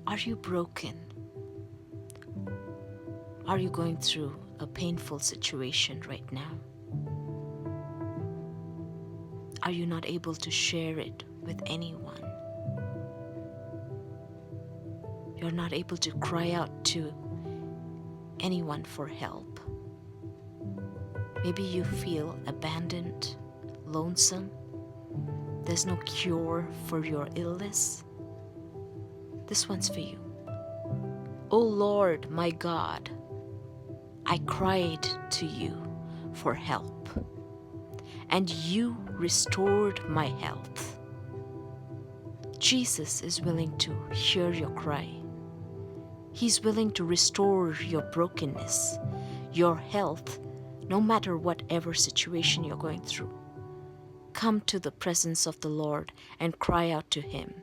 Are you broken? Are you going through a painful situation right now? Are you not able to share it with anyone? You're not able to cry out to anyone for help. Maybe you feel abandoned, lonesome. There's no cure for your illness. This one's for you. O Lord, my God, I cried to you for help, and you restored my health. Jesus is willing to hear your cry. He's willing to restore your brokenness, your health, no matter whatever situation you're going through. Come to the presence of the Lord and cry out to Him.